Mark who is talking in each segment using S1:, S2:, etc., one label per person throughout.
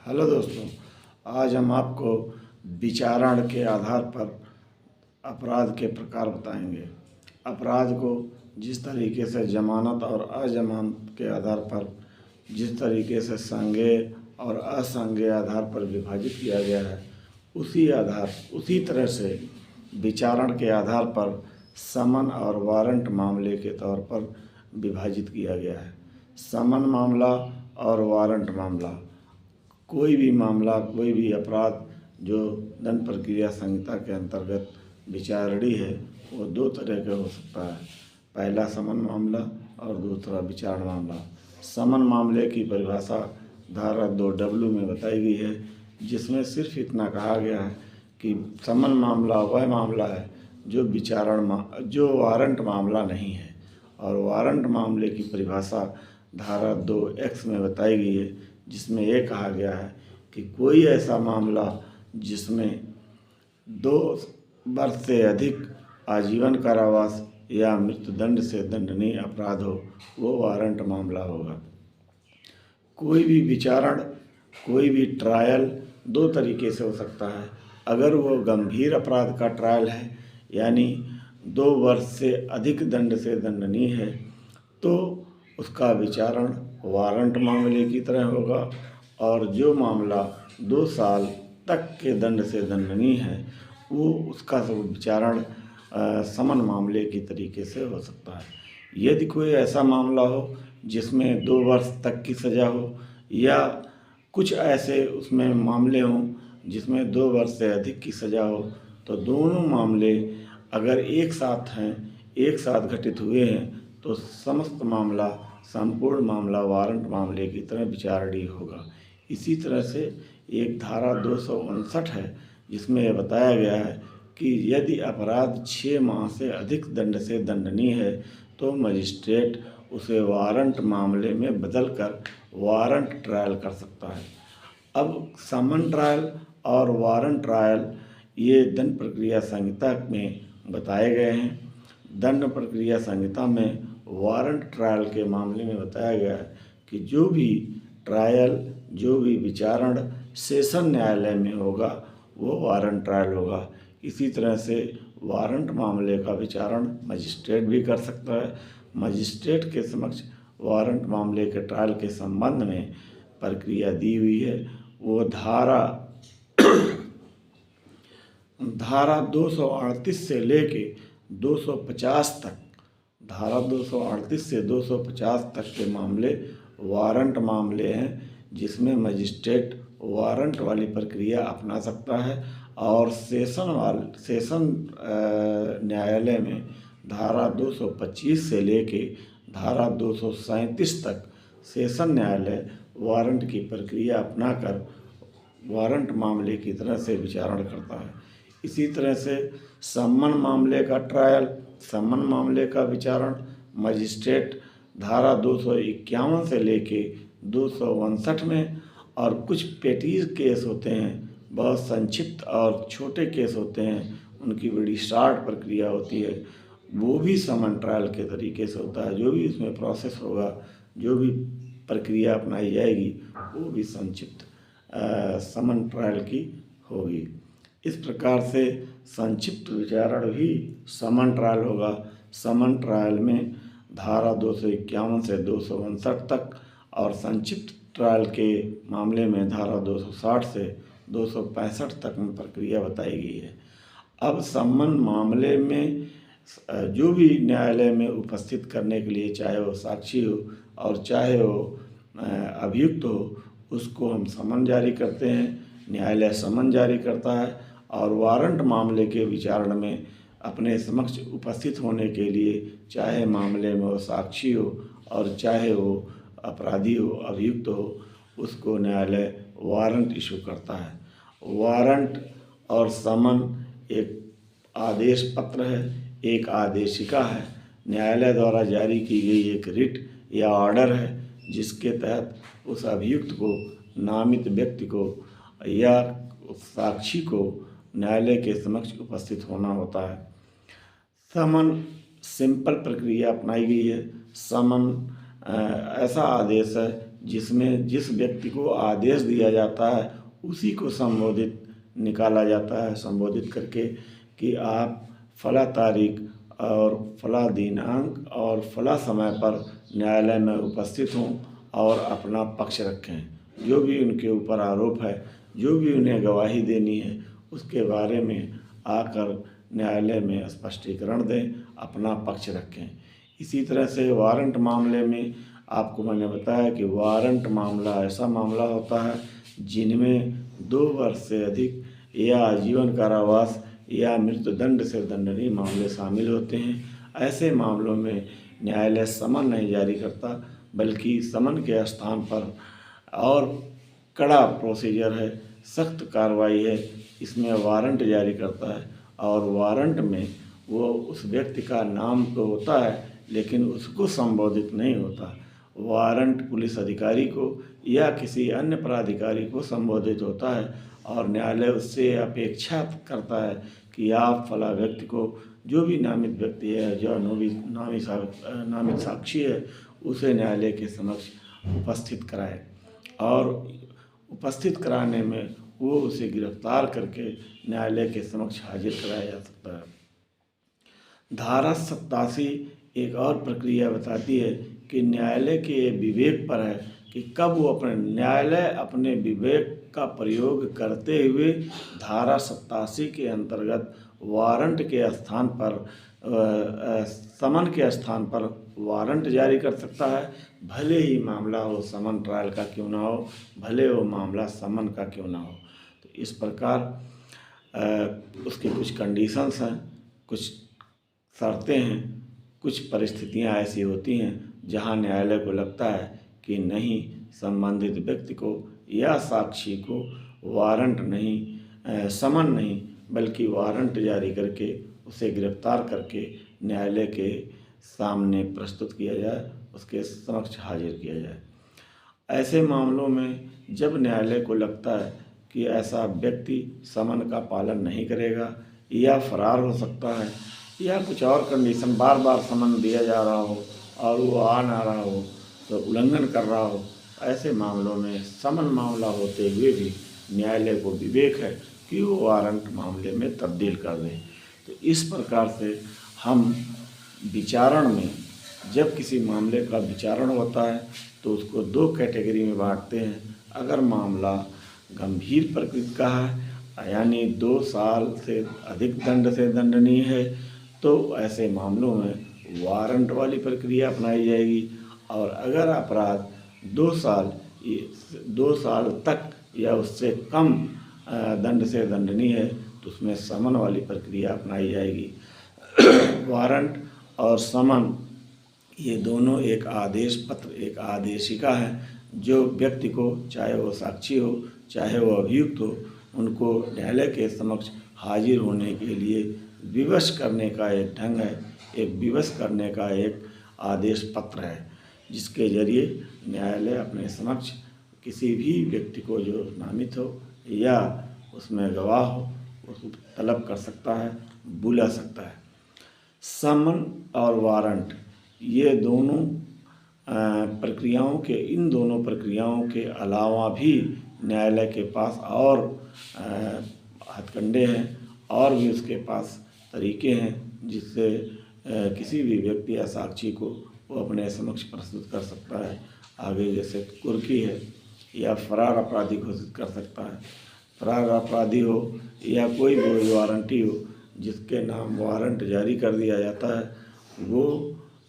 S1: Hello दोस्तों, आज हम आपको विचारण के आधार पर अपराध के प्रकार बताएंगे। अपराध को जिस तरीके से जमानत और अजमानत के आधार पर, जिस तरीके से संज्ञेय और असंज्ञेय आधार पर विभाजित किया गया है, उसी तरह से विचारण के आधार पर समन और वारंट मामले के तौर पर विभाजित किया गया है। समन मामला और वारंट मामला, कोई भी मामला, कोई भी अपराध जो दंड प्रक्रिया संहिता के अंतर्गत विचारणीय है, वो दो तरह का हो सकता है। पहला समन मामला और दूसरा विचारण मामला। समन मामले की परिभाषा धारा 2W में बताई गई है, जिसमें सिर्फ इतना कहा गया है कि समन मामला वह मामला है जो वारंट मामला नहीं है। और वारंट मामले की परिभाषा धारा 2X में बताई गई है, जिसमें यह कहा गया है कि कोई ऐसा मामला जिसमें 2 वर्ष से अधिक आजीवन कारावास या मृत्युदंड से दंडनीय अपराध हो, वो वारंट मामला होगा। कोई भी विचारण, कोई भी ट्रायल दो तरीके से हो सकता है। अगर वो गंभीर अपराध का ट्रायल है, यानी 2 वर्ष से अधिक दंड से दंडनीय है, तो उसका विचारण वारंट मामले की तरह होगा। और जो मामला 2 साल तक के दंड से दंडनीय है, वो उसका विचारण समन मामले की तरीके से हो सकता है। यदि कोई ऐसा मामला हो जिसमें 2 वर्ष तक की सज़ा हो, या कुछ ऐसे उसमें मामले हों जिसमें 2 वर्ष से अधिक की सज़ा हो, तो दोनों मामले अगर एक साथ हैं, एक साथ घटित हुए हैं, तो समस्त मामला, संपूर्ण मामला वारंट मामले की तरह विचारणीय होगा। इसी तरह से एक धारा 259 है, जिसमें यह बताया गया है कि यदि अपराध 6 माह से अधिक दंड से दंडनीय है, तो मजिस्ट्रेट उसे वारंट मामले में बदलकर वारंट ट्रायल कर सकता है। अब समन ट्रायल और वारंट ट्रायल ये दंड प्रक्रिया संहिता में बताए गए हैं। दंड प्रक्रिया संहिता में वारंट ट्रायल के मामले में बताया गया है कि जो भी ट्रायल, जो भी विचारण सेशन न्यायालय में होगा, वो वारंट ट्रायल होगा। इसी तरह से वारंट मामले का विचारण मजिस्ट्रेट भी कर सकता है। मजिस्ट्रेट के समक्ष वारंट मामले के ट्रायल के संबंध में प्रक्रिया दी हुई है। वो धारा 238 से लेके 250 तक, धारा 238 से 250 तक के मामले वारंट मामले हैं, जिसमें मजिस्ट्रेट वारंट वाली प्रक्रिया अपना सकता है। और सेशन न्यायालय में धारा 225 से लेके धारा 237 तक सेशन न्यायालय वारंट की प्रक्रिया अपनाकर वारंट मामले की तरह से विचारण करता है। इसी तरह से समन मामले का ट्रायल, समन मामले का विचारण मजिस्ट्रेट धारा 251 से लेके 259 में, और कुछ पेटीज केस होते हैं, बहुत संक्षिप्त और छोटे केस होते हैं, उनकी बड़ी शॉर्ट प्रक्रिया होती है, वो भी समन ट्रायल के तरीके से होता है। जो भी उसमें प्रोसेस होगा, जो भी प्रक्रिया अपनाई जाएगी, वो भी संक्षिप्त समन ट्रायल की होगी। इस प्रकार से संक्षिप्त विचारण भी समन ट्रायल होगा। समन ट्रायल में धारा 251 से 259 तक, और संक्षिप्त ट्रायल के मामले में धारा 260 से 265 तक में प्रक्रिया बताई गई है। अब समन मामले में जो भी न्यायालय में उपस्थित करने के लिए, चाहे वो साक्षी हो और चाहे वो अभियुक्त हो, उसको हम समन जारी करते हैं, न्यायालय समन जारी करता है। और वारंट मामले के विचारण में अपने समक्ष उपस्थित होने के लिए, चाहे मामले में वो साक्षी हो और चाहे वो अपराधी हो, अभियुक्त हो, उसको न्यायालय वारंट इशू करता है। वारंट और समन एक आदेश पत्र है, एक आदेशिका है, न्यायालय द्वारा जारी की गई एक रिट या ऑर्डर है, जिसके तहत उस अभियुक्त को, नामित व्यक्ति को या साक्षी को न्यायालय के समक्ष उपस्थित होना होता है। समन सिंपल प्रक्रिया अपनाई गई है। समन ऐसा आदेश है जिसमें जिस व्यक्ति को आदेश दिया जाता है उसी को संबोधित निकाला जाता है, संबोधित करके कि आप फला तारीख और फला दिनांक और फला समय पर न्यायालय में उपस्थित हों और अपना पक्ष रखें। जो भी उनके ऊपर आरोप है, जो भी उन्हें गवाही देनी है, उसके बारे में आकर न्यायालय में स्पष्टीकरण दें, अपना पक्ष रखें। इसी तरह से वारंट मामले में आपको मैंने बताया कि वारंट मामला ऐसा मामला होता है जिनमें 2 वर्ष से अधिक या आजीवन कारावास या मृत्युदंड से दंडनीय मामले शामिल होते हैं। ऐसे मामलों में न्यायालय समन नहीं जारी करता, बल्कि समन के स्थान पर और कड़ा प्रोसीजर है, सख्त कार्रवाई है, इसमें वारंट जारी करता है। और वारंट में वो उस व्यक्ति का नाम तो होता है लेकिन उसको संबोधित नहीं होता। वारंट पुलिस अधिकारी को या किसी अन्य प्राधिकारी को संबोधित होता है और न्यायालय उससे अपेक्षा करता है कि आप फला व्यक्ति को, जो भी नामित व्यक्ति है, जो नामित साक्षी है, उसे न्यायालय के समक्ष उपस्थित कराए और उपस्थित कराने में वो उसे गिरफ्तार करके न्यायालय के समक्ष हाजिर कराया जा सकता है। धारा 87 एक और प्रक्रिया बताती है कि न्यायालय के विवेक पर है कि कब वो न्यायालय अपने विवेक का प्रयोग करते हुए धारा 87 के अंतर्गत वारंट के स्थान पर समन के स्थान पर वारंट जारी कर सकता है। भले ही मामला हो समन ट्रायल का क्यों ना हो, भले वो मामला समन का क्यों ना हो। तो इस प्रकार उसकी कुछ कंडीशंस हैं, कुछ शर्तें हैं, कुछ परिस्थितियां ऐसी होती हैं जहां न्यायालय को लगता है कि नहीं, संबंधित व्यक्ति को या साक्षी को वारंट नहीं, समन नहीं, बल्कि वारंट जारी करके उसे गिरफ्तार करके न्यायालय के सामने प्रस्तुत किया जाए, उसके समक्ष हाजिर किया जाए। ऐसे मामलों में जब न्यायालय को लगता है कि ऐसा व्यक्ति समन का पालन नहीं करेगा या फरार हो सकता है या कुछ और कंडीशन, बार बार समन दिया जा रहा हो और वो आ ना रहा हो, तो उल्लंघन कर रहा हो, ऐसे मामलों में समन मामला होते हुए भी न्यायालय को विवेक है कि वो वारंट मामले में तब्दील कर दें। तो इस प्रकार से हम विचारण में, जब किसी मामले का विचारण होता है तो उसको 2 कैटेगरी में बांटते हैं। अगर मामला गंभीर प्रकृति का है, यानी 2 साल से अधिक दंड से दंडनीय है, तो ऐसे मामलों में वारंट वाली प्रक्रिया अपनाई जाएगी। और अगर अपराध 2 साल तक या उससे कम दंड से दंडनीय है तो उसमें समन वाली प्रक्रिया अपनाई जाएगी। वारंट और समन ये दोनों एक आदेश पत्र, एक आदेशिका है जो व्यक्ति को, चाहे वो साक्षी हो चाहे वो अभियुक्त हो, उनको न्यायालय के समक्ष हाजिर होने के लिए विवश करने का एक ढंग है, एक विवश करने का एक आदेश पत्र है, जिसके जरिए न्यायालय अपने समक्ष किसी भी व्यक्ति को जो नामित हो या उसमें गवाह हो उसको तलब कर सकता है, बुला सकता है। समन और वारंट ये दोनों इन दोनों प्रक्रियाओं के अलावा भी न्यायालय के पास और हथकंडे हैं और भी उसके पास तरीके हैं जिससे किसी भी व्यक्ति या साक्षी को वो अपने समक्ष प्रस्तुत कर सकता है। आगे जैसे कुर्की है या फरार अपराधी घोषित कर सकता है। फरार अपराधी हो या कोई भी वारंटी हो जिसके नाम वारंट जारी कर दिया जाता है, वो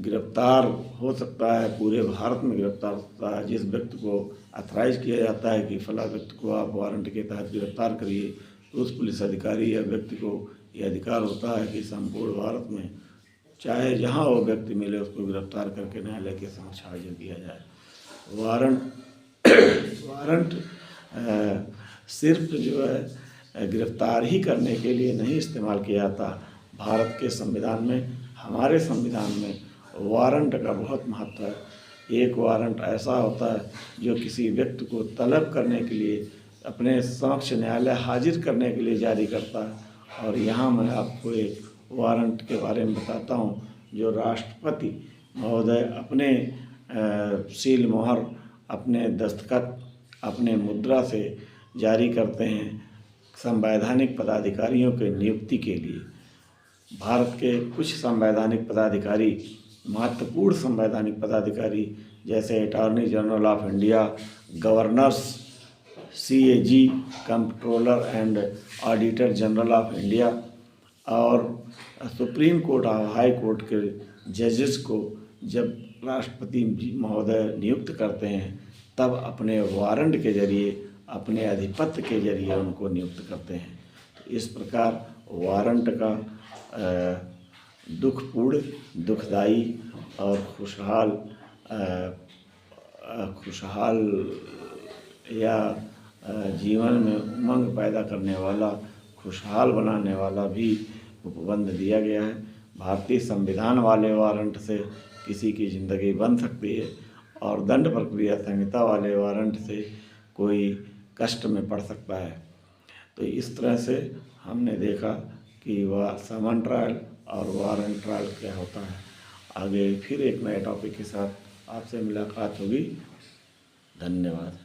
S1: गिरफ्तार हो सकता है, पूरे भारत में गिरफ्तार हो सकता है। जिस व्यक्ति को अथराइज किया जाता है कि फला व्यक्ति को आप वारंट के तहत गिरफ्तार करिए, तो उस पुलिस अधिकारी या व्यक्ति को ये अधिकार होता है कि संपूर्ण भारत में चाहे जहां वो व्यक्ति मिले उसको गिरफ्तार करके न्यायालय के समक्ष हाजिर किया जाए। वारंट सिर्फ जो है गिरफ्तार ही करने के लिए नहीं इस्तेमाल किया जाता। भारत के संविधान में, हमारे संविधान में वारंट का बहुत महत्व है। एक वारंट ऐसा होता है जो किसी व्यक्ति को तलब करने के लिए, अपने समक्ष न्यायालय हाजिर करने के लिए जारी करता है। और यहाँ मैं आपको एक वारंट के बारे में बताता हूँ जो राष्ट्रपति महोदय अपने सील मोहर अपने दस्तखत अपने मुद्रा से जारी करते हैं संवैधानिक पदाधिकारियों के नियुक्ति के लिए। भारत के कुछ संवैधानिक पदाधिकारी, महत्वपूर्ण संवैधानिक पदाधिकारी जैसे attorney general of India, governors, CAG, comptroller and auditor general of India और सुप्रीम कोर्ट और हाई कोर्ट के जजेस को जब राष्ट्रपति जी महोदय नियुक्त करते हैं तब अपने वारंट के जरिए, अपने अधिपत्य के जरिए उनको नियुक्त करते हैं। तो इस प्रकार वारंट का दुखपूर्ण, दुखदाई और खुशहाल या जीवन में उमंग पैदा करने वाला, खुशहाल बनाने वाला भी उपबंध दिया गया है। भारतीय संविधान वाले वारंट से किसी की ज़िंदगी बन सकती है और दंड प्रक्रिया संहिता वाले वारंट से कोई कष्ट में पड़ सकता है। तो इस तरह से हमने देखा कि वह समन ट्रायल और वारंट ट्रायल क्या होता है। आगे फिर एक नए टॉपिक के साथ आपसे मुलाकात होगी। धन्यवाद।